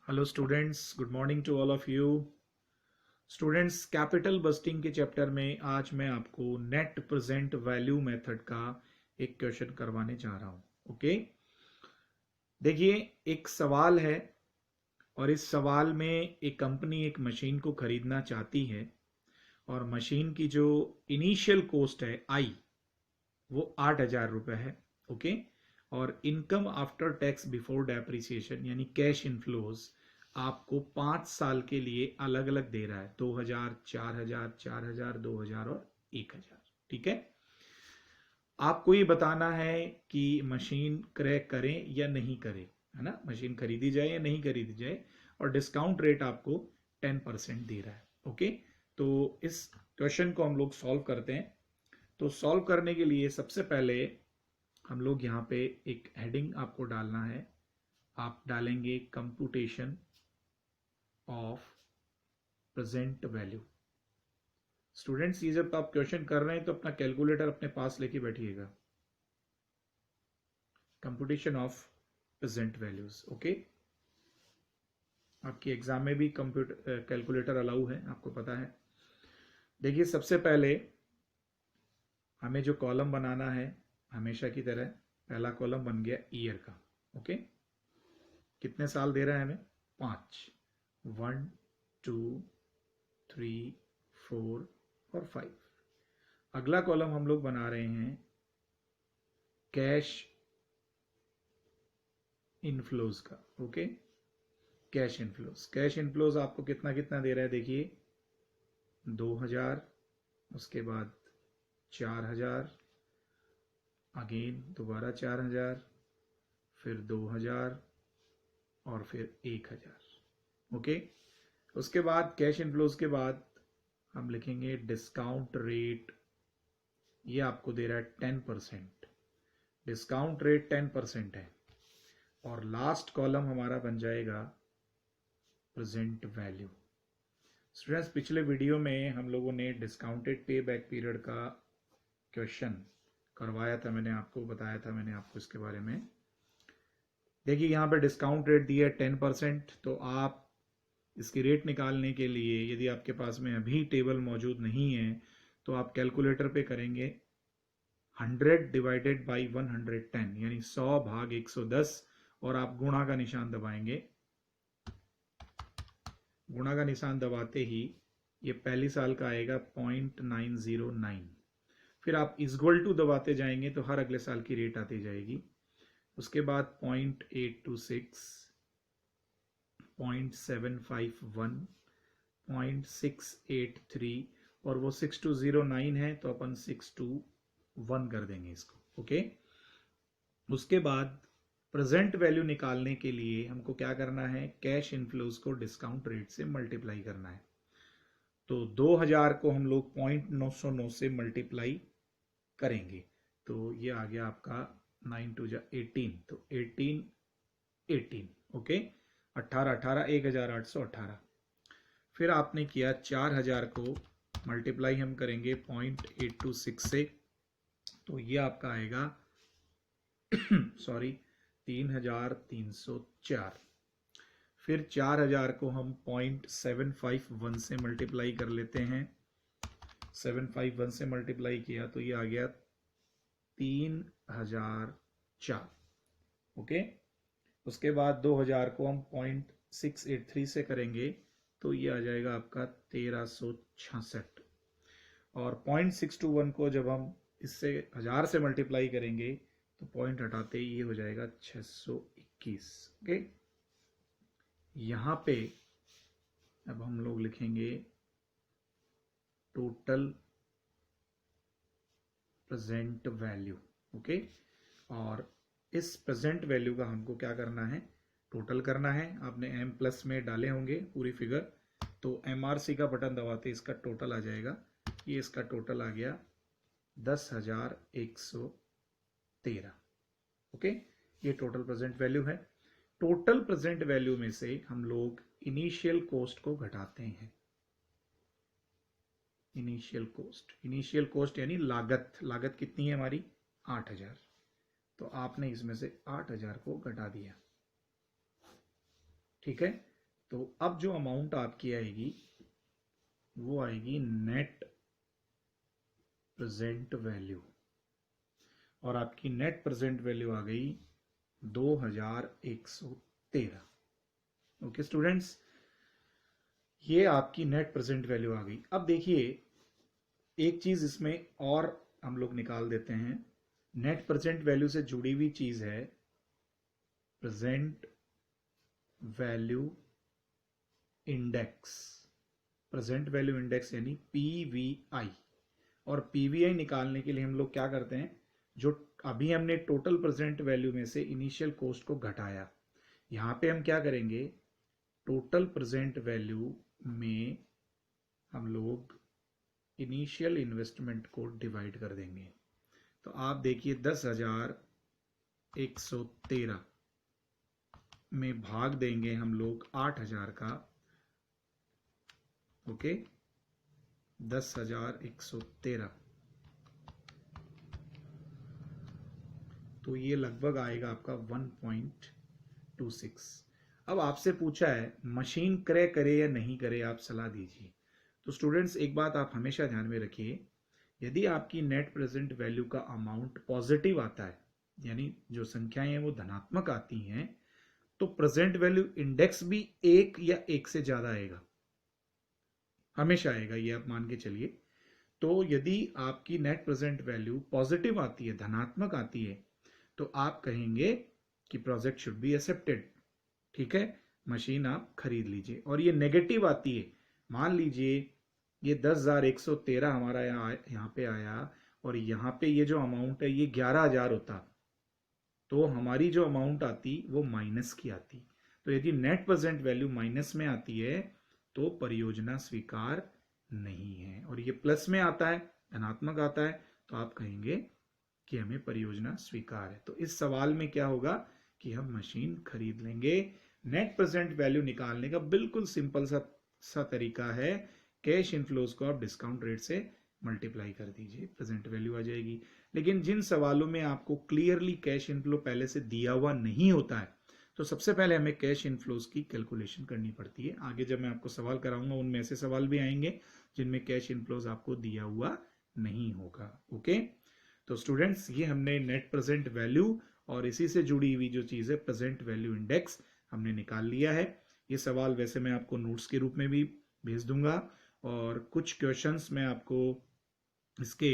Hello students, good morning to all of you. Students, capital budgeting के chapter में आज मैं आपको नेट प्रेजेंट वैल्यू मेथड का एक क्वेश्चन करवाने जा रहा हूं। ओके, देखिए एक सवाल है और इस सवाल में एक कंपनी एक मशीन को खरीदना चाहती है और मशीन की जो इनिशियल कॉस्ट है आई वो 8,000 रुपये है। ओके, और income after tax before depreciation यानी कैश इनफ्लोज आपको 5 साल के लिए अलग अलग दे रहा है, 2,000, 4,000, 4,000, 2,000 और 1,000। ठीक है, आपको ये बताना है कि मशीन क्रैक करें या नहीं करें, है ना, मशीन खरीदी जाए या नहीं खरीदी जाए, और डिस्काउंट रेट आपको 10% दे रहा है। ओके, तो इस क्वेश्चन को हम लोग सॉल्व करते हैं। तो सॉल्व करने के लिए सबसे पहले हम लोग यहाँ पे एक हेडिंग आपको डालना है। आप डालेंगे computation of present value. Students, ये जब आप क्वेश्चन कर रहे हैं तो अपना कैलकुलेटर अपने पास लेके बैठिएगा। Computation of present values. Okay, आपकी एग्जाम में भी कंप्यूटर कैलकुलेटर अलाउ है, आपको पता है। देखिए सबसे पहले हमें जो कॉलम बनाना है हमेशा की तरह, पहला कॉलम बन गया ईयर का। ओके, कितने साल दे रहा है हमें? 5, 1, 2, 3, 4 और 5। अगला कॉलम हम लोग बना रहे हैं कैश इनफ्लोज का। Okay, cash inflows, cash inflows आपको कितना कितना दे रहा है? देखिए 2,000, उसके बाद 4,000, अगेन दोबारा 4,000, फिर 2,000 और फिर 1,000। ओके, उसके बाद कैश इनफ्लोज के बाद हम लिखेंगे डिस्काउंट रेट, ये आपको दे रहा है 10%। डिस्काउंट रेट 10% है। और लास्ट कॉलम हमारा बन जाएगा प्रेजेंट वैल्यू। स्टूडेंट्स, पिछले वीडियो में हम लोगों ने डिस्काउंटेड पे बैक पीरियड का क्वेश्चन करवाया था, मैंने आपको बताया था, मैंने आपको इसके बारे में। देखिए यहाँ पे डिस्काउंट रेट दिया है 10%। तो आप इसकी रेट निकालने के लिए यदि आपके पास में अभी टेबल मौजूद नहीं है तो आप कैलकुलेटर पे करेंगे 100 डिवाइडेड बाई 110 यानी 100 भाग 110 और आप गुणा का निशान दबाएंगे। गुणा का निशान दबाते ही ये पहली साल का आएगा 0.909। फिर आप इक्वल टू दबाते जाएंगे तो हर अगले साल की रेट आती जाएगी। उसके बाद 0.826, 0.751, 0.683 और वो 6209 है तो अपन 621 कर देंगे इसको। ओके, उसके बाद प्रेजेंट वैल्यू निकालने के लिए हमको क्या करना है? कैश इनफ्लोज को डिस्काउंट रेट से मल्टीप्लाई करना है। तो 2,000 को हम लोग 0.909 से मल्टीप्लाई करेंगे तो ये आ गया आपका 9 2 18, तो 18 18। ओके, 18 18 1,818। फिर आपने किया 4,000 को मल्टीप्लाई हम करेंगे 0.826 से, तो ये आपका आएगा सॉरी 3,304। फिर 4,000 को हम 0.751 से मल्टीप्लाई कर लेते हैं। 751 से मल्टीप्लाई किया तो ये आ गया 3,004। ओके, उसके बाद 2,000 को हम 0.683 से करेंगे तो ये आ जाएगा आपका 1,366। और 0.621 को जब हम इससे 1,000 से मल्टीप्लाई करेंगे तो पॉइंट हटाते ही ये हो जाएगा 621। ओके, यहां पे अब हम लोग लिखेंगे टोटल प्रेजेंट वैल्यू। ओके, और इस प्रेजेंट वैल्यू का हमको क्या करना है? टोटल करना है। आपने एम प्लस में डाले होंगे पूरी फिगर, तो एमआरसी का बटन दबाते इसका टोटल आ जाएगा। ये इसका टोटल आ गया 10,113। ओके, ये टोटल प्रेजेंट वैल्यू है। टोटल प्रेजेंट वैल्यू में से हम लोग इनिशियल कॉस्ट को घटाते हैं। इनिशियल कॉस्ट यानी लागत, लागत कितनी है हमारी? 8,000। तो आपने इसमें से 8,000 को घटा दिया। ठीक है, तो अब जो अमाउंट आपकी आएगी वो आएगी नेट प्रेजेंट वैल्यू, और आपकी नेट प्रेजेंट वैल्यू आ गई 2113। ओके स्टूडेंट्स, ये आपकी नेट प्रेजेंट वैल्यू आ गई। अब देखिए एक चीज इसमें और हम लोग निकाल देते हैं, नेट प्रेजेंट वैल्यू से जुड़ी हुई चीज है present value index. Present value index यानी पीवीआई। और पीवीआई निकालने के लिए हम लोग क्या करते हैं, जो अभी हमने टोटल प्रेजेंट वैल्यू में से इनिशियल कॉस्ट को घटाया, यहां पे हम क्या करेंगे, टोटल प्रेजेंट वैल्यू में हम लोग इनिशियल इन्वेस्टमेंट को डिवाइड कर देंगे। तो आप देखिए 10,113 में भाग देंगे हम लोग 8,000 का। ओके 10,113, तो ये लगभग आएगा आपका 1.26। अब आपसे पूछा है मशीन क्रय करे या नहीं करे, आप सलाह दीजिए। तो स्टूडेंट्स एक बात आप हमेशा ध्यान में रखिए, यदि आपकी नेट प्रेजेंट वैल्यू का अमाउंट पॉजिटिव आता है, यानी जो संख्याएं हैं वो धनात्मक आती हैं, तो प्रेजेंट वैल्यू इंडेक्स भी 1 या 1 से ज्यादा आएगा, हमेशा आएगा, ये आप मान के चलिए। तो यदि आपकी नेट प्रेजेंट वैल्यू पॉजिटिव आती है, धनात्मक आती है, तो आप कहेंगे कि प्रोजेक्ट शुड बी एक्सेप्टेड, ठीक है, मशीन आप खरीद लीजिए। और ये नेगेटिव आती है, मान लीजिए ये 10,113 हमारा यहाँ पे आया, और यहाँ पे ये जो अमाउंट है ये 11,000 होता, तो हमारी जो अमाउंट आती वो माइनस की आती। तो यदि नेट प्रेजेंट वैल्यू माइनस में आती है तो परियोजना स्वीकार नहीं है, और ये प्लस में आता है, धनात्मक आता है, तो आप कहेंगे कि हमें परियोजना स्वीकार है। तो इस सवाल में क्या होगा कि हम मशीन खरीद लेंगे। नेट प्रेजेंट वैल्यू निकालने का बिल्कुल सिंपल सा तरीका है, कैश इनफ्लोज को आप डिस्काउंट रेट से मल्टीप्लाई कर दीजिए, प्रेजेंट वैल्यू आ जाएगी। लेकिन जिन सवालों में आपको क्लियरली कैश इनफ्लो पहले से दिया हुआ नहीं होता है, तो सबसे पहले हमें कैश इनफ्लोज की कैलकुलेशन करनी पड़ती है। आगे जब मैं आपको सवाल कराऊंगा उनमें ऐसे सवाल भी आएंगे जिनमें कैश इनफ्लोज आपको दिया हुआ नहीं होगा। ओके, तो स्टूडेंट्स ये हमने नेट प्रेजेंट वैल्यू और इसी से जुड़ी हुई जो चीज है प्रेजेंट वैल्यू इंडेक्स हमने निकाल लिया है। ये सवाल वैसे मैं आपको नोट्स के रूप में भी भेज दूंगा, और कुछ क्वेश्चंस मैं आपको इसके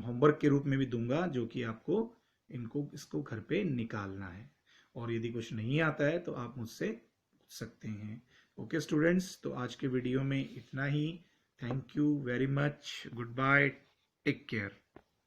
होमवर्क के रूप में भी दूंगा, जो कि आपको इसको घर पे निकालना है। और यदि कुछ नहीं आता है तो आप मुझसे पूछ सकते हैं। ओके स्टूडेंट्स, तो आज के वीडियो में इतना ही। Thank you very much, good bye, take care.